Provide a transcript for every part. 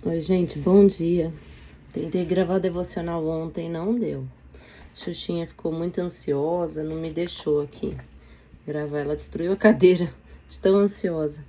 Oi, gente, bom dia. Tentei gravar devocional ontem, não deu. Xuxinha ficou muito ansiosa, não me deixou aqui gravar. Ela destruiu a cadeira de tão ansiosa.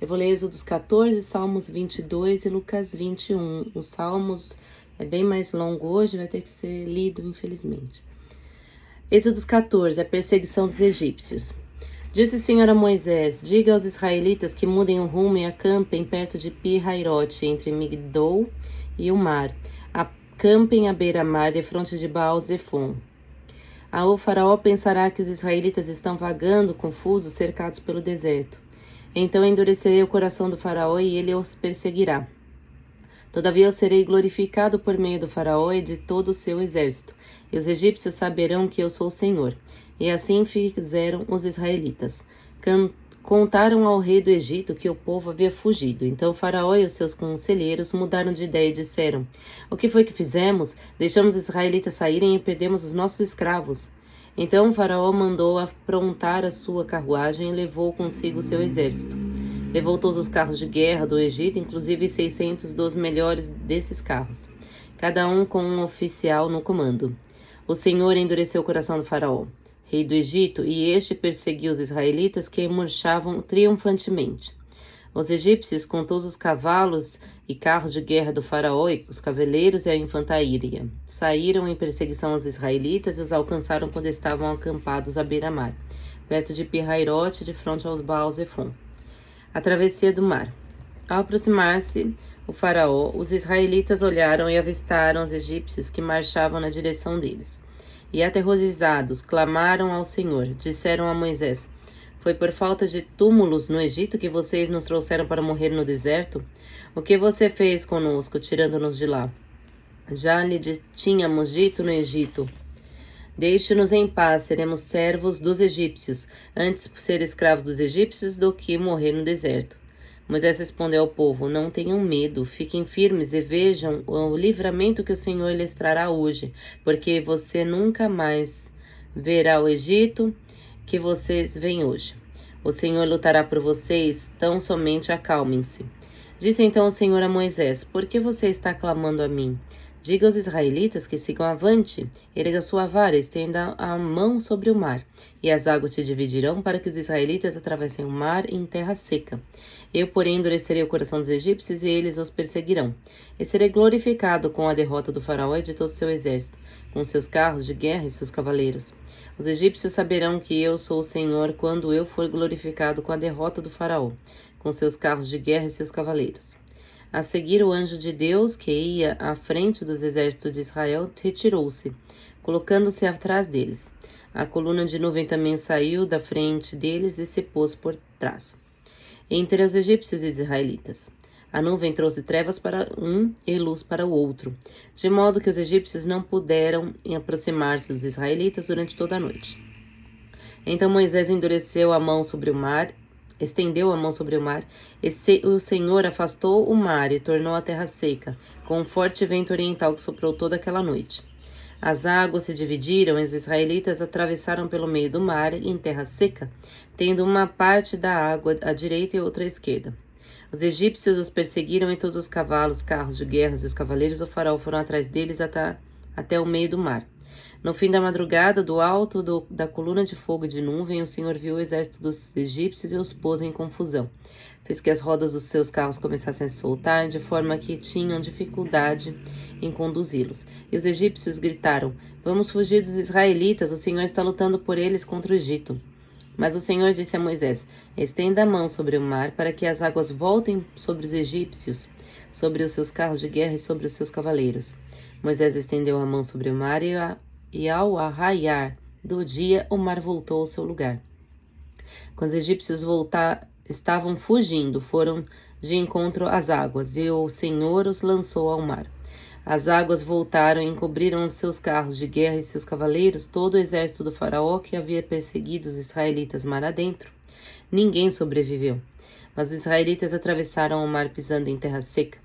Eu vou ler Êxodos 14, Salmos 22 e Lucas 21. Os Salmos é bem mais longo hoje, vai ter que ser lido, infelizmente. Êxodos 14, a perseguição dos egípcios. Disse o Senhor a Moisés: diga aos israelitas que mudem o rumo e acampem perto de Pi-Hairote, entre Migdol e o mar. Acampem à beira-mar, defronte de Baal-Zefon. O faraó pensará que os israelitas estão vagando, confusos, cercados pelo deserto. Então endurecerei o coração do faraó e ele os perseguirá. Todavia eu serei glorificado por meio do faraó e de todo o seu exército, e os egípcios saberão que eu sou o Senhor. E assim fizeram os israelitas. Contaram ao rei do Egito que o povo havia fugido. Então o faraó e os seus conselheiros mudaram de ideia e disseram: o que foi que fizemos? Deixamos os israelitas saírem e perdemos os nossos escravos. Então o faraó mandou aprontar a sua carruagem e levou consigo o seu exército. Levou todos os carros de guerra do Egito, inclusive 600 dos melhores desses carros, cada um com um oficial no comando. O Senhor endureceu o coração do faraó, rei do Egito, e este perseguiu os israelitas que marchavam triunfantemente. Os egípcios, com todos os cavalos e carros de guerra do faraó, e os cavaleiros e a infantaria, saíram em perseguição aos israelitas e os alcançaram quando estavam acampados à beira-mar, perto de Pi-Hairote, de frente ao Baal-Zefon. A travessia do mar. Ao aproximar-se o faraó, os israelitas olharam e avistaram os egípcios que marchavam na direção deles. E aterrorizados, clamaram ao Senhor. Disseram a Moisés: foi por falta de túmulos no Egito que vocês nos trouxeram para morrer no deserto? O que você fez conosco, tirando-nos de lá? Já lhe tínhamos dito no Egito: deixe-nos em paz, seremos servos dos egípcios, antes ser escravos dos egípcios do que morrer no deserto. Moisés respondeu ao povo: não tenham medo, fiquem firmes e vejam o livramento que o Senhor lhes trará hoje, porque você nunca mais verá o Egito que vocês veem hoje. O Senhor lutará por vocês, tão somente acalmem-se. Disse então o Senhor a Moisés: por que você está clamando a mim? Diga aos israelitas que sigam avante, erga sua vara, estenda a mão sobre o mar, e as águas se dividirão para que os israelitas atravessem o mar em terra seca. Eu, porém, endurecerei o coração dos egípcios e eles os perseguirão. E serei glorificado com a derrota do faraó e de todo o seu exército, com seus carros de guerra e seus cavaleiros. Os egípcios saberão que eu sou o Senhor quando eu for glorificado com a derrota do faraó, com seus carros de guerra e seus cavaleiros. A seguir, o anjo de Deus, que ia à frente dos exércitos de Israel, retirou-se, colocando-se atrás deles. A coluna de nuvem também saiu da frente deles e se pôs por trás, entre os egípcios e os israelitas. A nuvem trouxe trevas para um e luz para o outro, de modo que os egípcios não puderam aproximar-se dos israelitas durante toda a noite. Então Moisés endureceu a mão sobre o mar, estendeu a mão sobre o mar, e o Senhor afastou o mar e tornou a terra seca, com um forte vento oriental que soprou toda aquela noite. As águas se dividiram e os israelitas atravessaram pelo meio do mar em terra seca, tendo uma parte da água à direita e outra à esquerda. Os egípcios os perseguiram e todos os cavalos, carros de guerra e os cavaleiros do faraó foram atrás deles até o meio do mar. No fim da madrugada, do alto da coluna de fogo e de nuvem, o Senhor viu o exército dos egípcios e os pôs em confusão. Fez que as rodas dos seus carros começassem a se soltar, de forma que tinham dificuldade em conduzi-los. E os egípcios gritaram: vamos fugir dos israelitas, o Senhor está lutando por eles contra o Egito. Mas o Senhor disse a Moisés: estenda a mão sobre o mar, para que as águas voltem sobre os egípcios, sobre os seus carros de guerra e sobre os seus cavaleiros. Moisés estendeu a mão sobre o mar e ao arraiar do dia, o mar voltou ao seu lugar. Quando os egípcios estavam fugindo, foram de encontro às águas, e o Senhor os lançou ao mar. As águas voltaram e encobriram os seus carros de guerra e seus cavaleiros, todo o exército do faraó que havia perseguido os israelitas mar adentro. Ninguém sobreviveu. Mas os israelitas atravessaram o mar pisando em terra seca,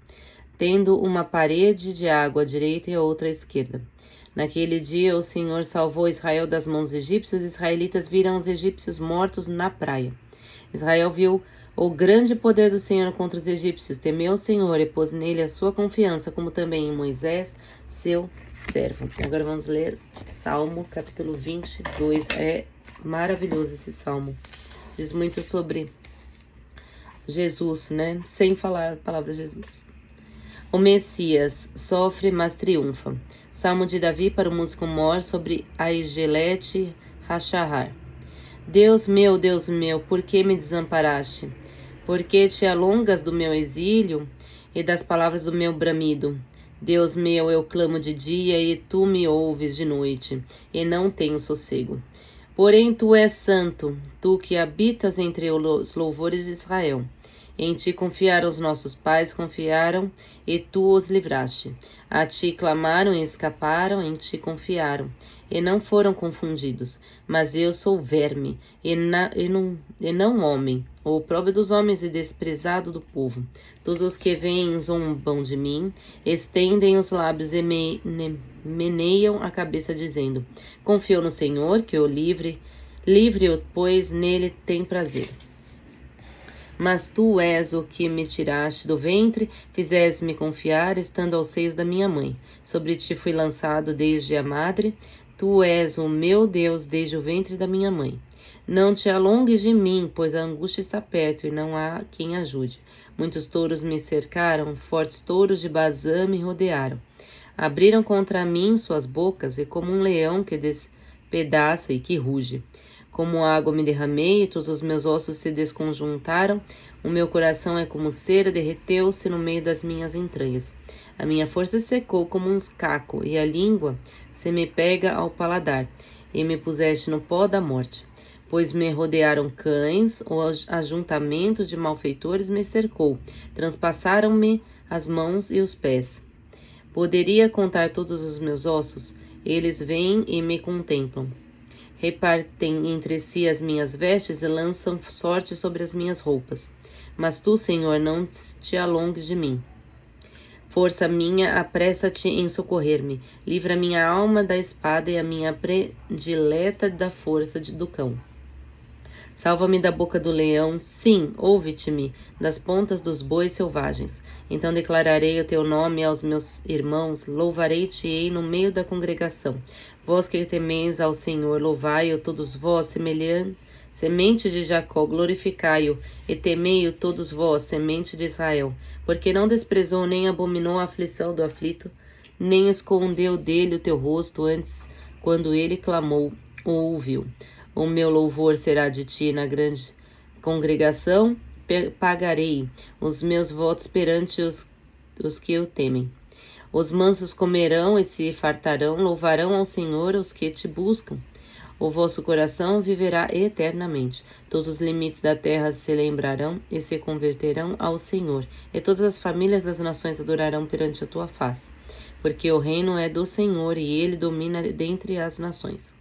tendo uma parede de água à direita e a outra à esquerda. Naquele dia o Senhor salvou Israel das mãos dos egípcios, e os israelitas viram os egípcios mortos na praia. Israel viu O grande poder do Senhor contra os egípcios. Temeu o Senhor e pôs nele a sua confiança, como também em Moisés, seu servo. Agora vamos ler Salmo, capítulo 22. É maravilhoso esse salmo. Diz muito sobre Jesus, né? Sem falar a palavra Jesus. O Messias sofre, mas triunfa. Salmo de Davi para o músico mor sobre Aigelete Hachahar. Deus meu, por que me desamparaste? Por que te alongas do meu exílio e das palavras do meu bramido? Deus meu, eu clamo de dia e tu me ouves de noite, e não tenho sossego. Porém tu és santo, tu que habitas entre os louvores de Israel. Em ti confiaram os nossos pais, confiaram, e tu os livraste. A ti clamaram e escaparam, em ti confiaram, e não foram confundidos. Mas eu sou verme, e não homem, o opróbrio dos homens e desprezado do povo. Todos os que vêm zombam de mim, estendem os lábios e meneiam a cabeça, dizendo: confio no Senhor, que o livre-o, pois nele tem prazer. Mas tu és o que me tiraste do ventre, fizeste-me confiar, estando aos seios da minha mãe. Sobre ti fui lançado desde a madre, tu és o meu Deus desde o ventre da minha mãe. Não te alongues de mim, pois a angústia está perto e não há quem ajude. Muitos touros me cercaram, fortes touros de Bazã me rodearam. Abriram contra mim suas bocas, e como um leão que despedaça e que ruge. Como água me derramei, e todos os meus ossos se desconjuntaram. O meu coração é como cera, derreteu-se no meio das minhas entranhas. A minha força secou como um caco, e a língua se me pega ao paladar. E me puseste no pó da morte. Pois me rodearam cães, o ajuntamento de malfeitores me cercou. Transpassaram-me as mãos e os pés. Poderia contar todos os meus ossos? Eles vêm e me contemplam. Repartem entre si as minhas vestes e lançam sorte sobre as minhas roupas. Mas tu, Senhor, não te alongues de mim. Força minha, apressa-te em socorrer-me. Livra minha alma da espada e a minha predileta da força do cão. Salva-me da boca do leão, sim, ouve-te-me, das pontas dos bois selvagens. Então declararei o teu nome aos meus irmãos, louvarei-te-ei no meio da congregação. Vós que temeis ao Senhor, louvai-o todos vós, semente de Jacó, glorificai-o, e temei-o todos vós, semente de Israel, porque não desprezou nem abominou a aflição do aflito, nem escondeu dele o teu rosto, antes, quando ele clamou, o ouviu. O meu louvor será de ti na grande congregação, pagarei os meus votos perante os que o temem. Os mansos comerão e se fartarão, louvarão ao Senhor os que te buscam. O vosso coração viverá eternamente. Todos os limites da terra se lembrarão e se converterão ao Senhor, e todas as famílias das nações adorarão perante a tua face. Porque o reino é do Senhor e ele domina dentre as nações.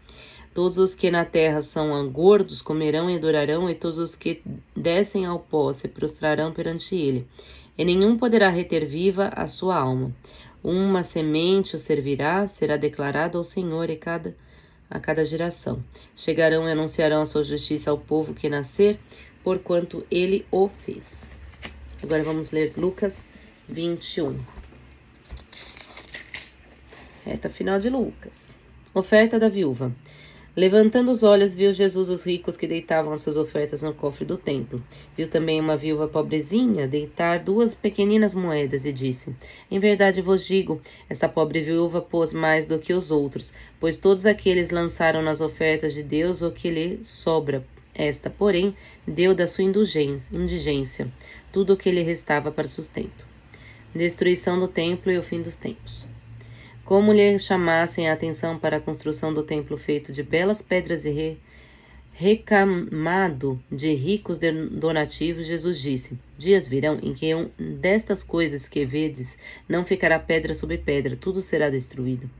Todos os que na terra são gordos comerão e adorarão, e todos os que descem ao pó se prostrarão perante ele. E nenhum poderá reter viva a sua alma. Uma semente o servirá, será declarado ao Senhor a cada geração. Chegarão e anunciarão a sua justiça ao povo que nascer, porquanto ele o fez. Agora vamos ler Lucas 21. Reta final de Lucas. Oferta da viúva. Levantando os olhos, viu Jesus os ricos que deitavam as suas ofertas no cofre do templo. Viu também uma viúva pobrezinha deitar 2 pequeninas moedas e disse: em verdade vos digo, esta pobre viúva pôs mais do que os outros, pois todos aqueles lançaram nas ofertas de Deus o que lhe sobra. Esta, porém, deu da sua indigência tudo o que lhe restava para sustento. Destruição do templo e o fim dos tempos. Como lhe chamassem a atenção para a construção do templo feito de belas pedras e recamado de ricos donativos, Jesus disse: dias virão em que destas coisas que vedes não ficará pedra sobre pedra, tudo será destruído.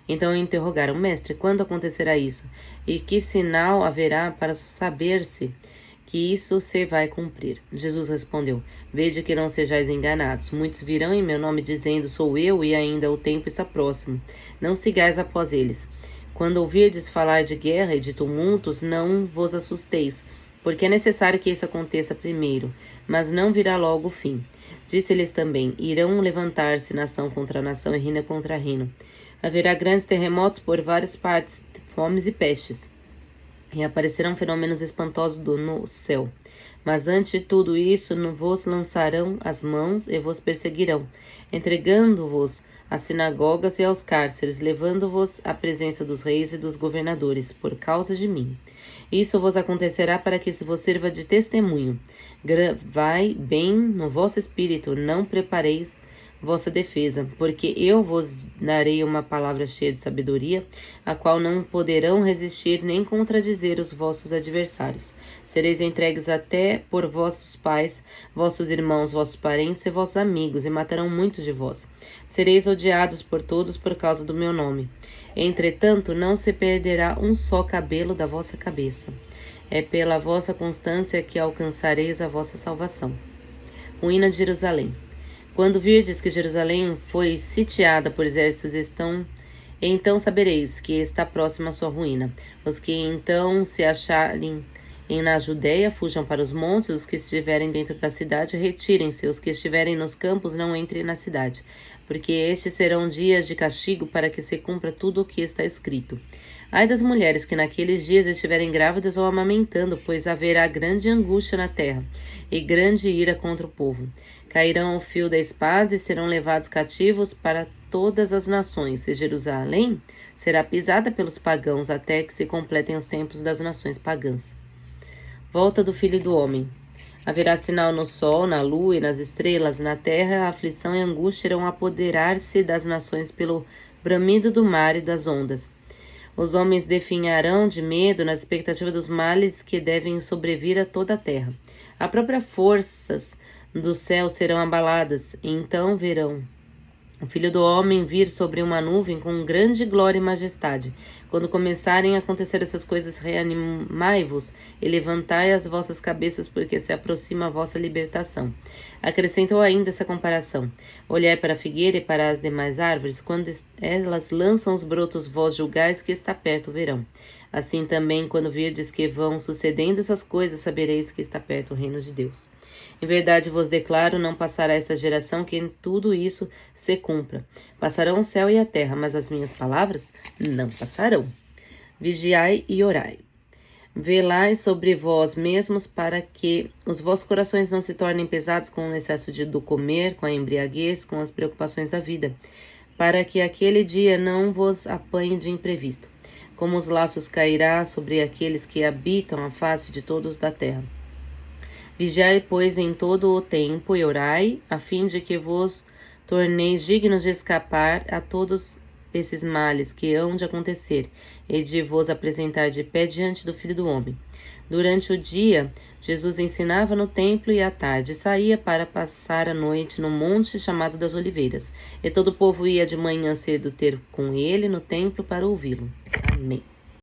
Então interrogaram: mestre, quando acontecerá isso? E que sinal haverá para saber-se que isso se vai cumprir? Jesus respondeu: vede que não sejais enganados. Muitos virão em meu nome dizendo: sou eu, e ainda o tempo está próximo. Não sigais após eles. Quando ouvirdes falar de guerra e de tumultos, não vos assusteis, porque é necessário que isso aconteça primeiro, mas não virá logo o fim. Disse-lhes também: irão levantar-se nação contra nação e reino contra reino. Haverá grandes terremotos por várias partes, fomes e pestes, e aparecerão fenômenos espantosos no céu. Mas ante tudo isso, vos lançarão as mãos e vos perseguirão, entregando-vos às sinagogas e aos cárceres, levando-vos à presença dos reis e dos governadores, por causa de mim. Isso vos acontecerá para que vos sirva de testemunho. Gravai bem no vosso espírito, não prepareis vossa defesa, porque eu vos darei uma palavra cheia de sabedoria, a qual não poderão resistir nem contradizer os vossos adversários. Sereis entregues até por vossos pais, vossos irmãos, vossos parentes e vossos amigos, e matarão muitos de vós. Sereis odiados por todos por causa do meu nome. Entretanto, não se perderá um só cabelo da vossa cabeça. É pela vossa constância que alcançareis a vossa salvação. Ruína de Jerusalém. Quando virdes que Jerusalém foi sitiada por exércitos, então sabereis que está próxima a sua ruína. Os que então se acharem na Judéia, fujam para os montes. Os que estiverem dentro da cidade, retirem-se. Os que estiverem nos campos, não entrem na cidade, porque estes serão dias de castigo, para que se cumpra tudo o que está escrito. Ai das mulheres que naqueles dias estiverem grávidas ou amamentando, pois haverá grande angústia na terra, e grande ira contra o povo. Cairão o fio da espada e serão levados cativos para todas as nações, e Jerusalém será pisada pelos pagãos até que se completem os tempos das nações pagãs. Volta do Filho do Homem. Haverá sinal no sol, na lua e nas estrelas. Na terra, a aflição e a angústia irão apoderar-se das nações pelo bramido do mar e das ondas. Os homens definharão de medo na expectativa dos males que devem sobrevir a toda a terra. As próprias forças do céu serão abaladas, e então verão o Filho do Homem vir sobre uma nuvem com grande glória e majestade. Quando começarem a acontecer essas coisas, reanimai-vos e levantai as vossas cabeças, porque se aproxima a vossa libertação. Acrescentou ainda essa comparação: olhai para a figueira e para as demais árvores, quando elas lançam os brotos, vós julgais que está perto o verão. Assim também, quando virdes que vão sucedendo essas coisas, sabereis que está perto o reino de Deus. Em verdade vos declaro, não passará esta geração que em tudo isso se cumpra. Passarão o céu e a terra, mas as minhas palavras não passarão. Vigiai e orai. Velai sobre vós mesmos, para que os vossos corações não se tornem pesados com o excesso do comer, com a embriaguez, com as preocupações da vida, para que aquele dia não vos apanhe de imprevisto, como os laços cairá sobre aqueles que habitam a face de todos da terra. Vigiai, pois, em todo o tempo e orai, a fim de que vos torneis dignos de escapar a todos esses males que hão de acontecer, e de vos apresentar de pé diante do Filho do Homem. Durante o dia, Jesus ensinava no templo, e à tarde saía para passar a noite no monte chamado das Oliveiras. E todo o povo ia de manhã cedo ter com ele no templo para ouvi-lo. Amém.